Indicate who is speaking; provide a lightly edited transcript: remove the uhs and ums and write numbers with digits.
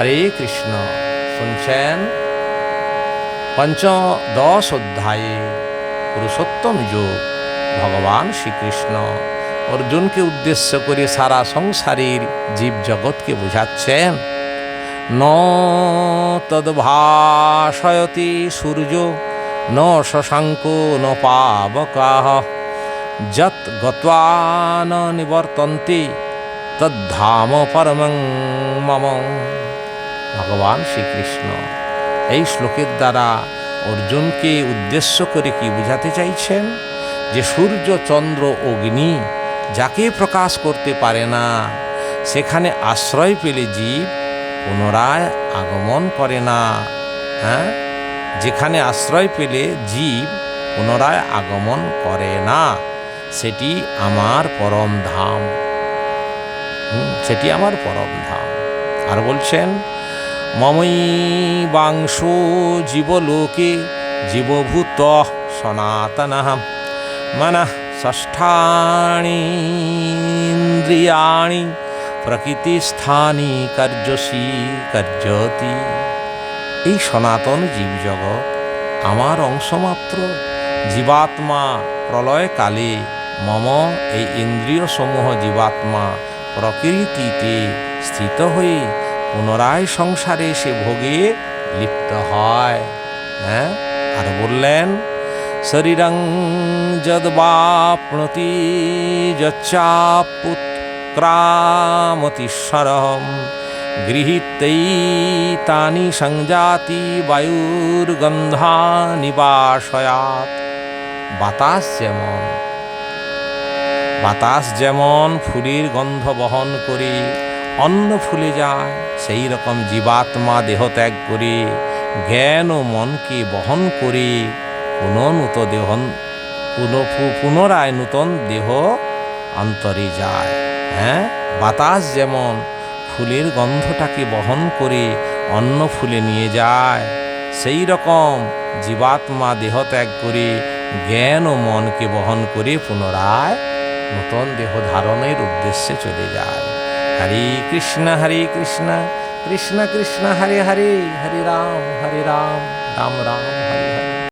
Speaker 1: হরে কৃষ্ণ। শুনছেন পঞ্চদশ অধ্যায়ে পুরুষোত্তম যোগ ভগবান শ্রীকৃষ্ণ অর্জুনকে উদ্দেশ্য করে সারা সংসারের জীব জগৎকে বোঝাচ্ছেন। ন তদ্ভাসয়তি সূর্য ন শশাঙ্ক ন পাবকাঃ যৎ গত্বা ন নিবর্তন্তে তদ্ধাম পরমং মম। ভগবান শ্রীকৃষ্ণ এই শ্লোকের দ্বারা অর্জুনকে উদ্দেশ্য করে কি বুঝাতে চাইছেন? যে সূর্য চন্দ্র অগ্নি যাকে প্রকাশ করতে পারে না, সেখানে আশ্রয় পেলে জীব পুনরায় আগমন করে না। হ্যাঁ, যেখানে আশ্রয় পেলে জীব পুনরায় আগমন করে না, সেটি আমার পরম ধাম। সেটি আমার পরম ধাম। আর বলছেন মমৈ বাংশো জীবলোকে জীবভূত সনাতনঃ মনঃ ষষ্ঠানি ইন্দ্রিয়াণি প্রকৃতিস্থানি কার্যসি কার্যতি। এই সনাতন জীবজগৎ আমার অংশমাত্র। জীবাত্মা প্রলয়কালে মম এই ইন্দ্রিয় সমূহ জীবাত্মা প্রকৃতিতে স্থিত হয়ে পুনরায় সংসারে সে ভোগে লিপ্ত হয়। হ্যাঁ, আর বললেন শরীরং যদ্বাপ্নোতি যচ্চাপুৎক্রামতীশ্বরম গৃহীতৈতানি সংজাতি বায়ুর্গন্ধা নিবাসয়াৎ। বাতাস যেমন ফুলের গন্ধ বহন করে অন্য ফুলে যায়, সেই রকম জীবাত্মা দেহ ত্যাগ করে জ্ঞান ও মনকে বহন করে পুনরায় নূতন দেহ অন্তরে যায়। হ্যাঁ, বাতাস যেমন ফুলের গন্ধটাকে বহন করে অন্য ফুলে নিয়ে যায়, সেই রকম জীবাত্মা দেহ ত্যাগ করে জ্ঞান ও মনকে বহন করে পুনরায় নূতন দেহ ধারণের উদ্দেশ্যে চলে যায়। হরে কৃষ্ণ কৃষ্ণ কৃষ্ণ কৃষ্ণ হরে হরে, হরে রাম রাম রাম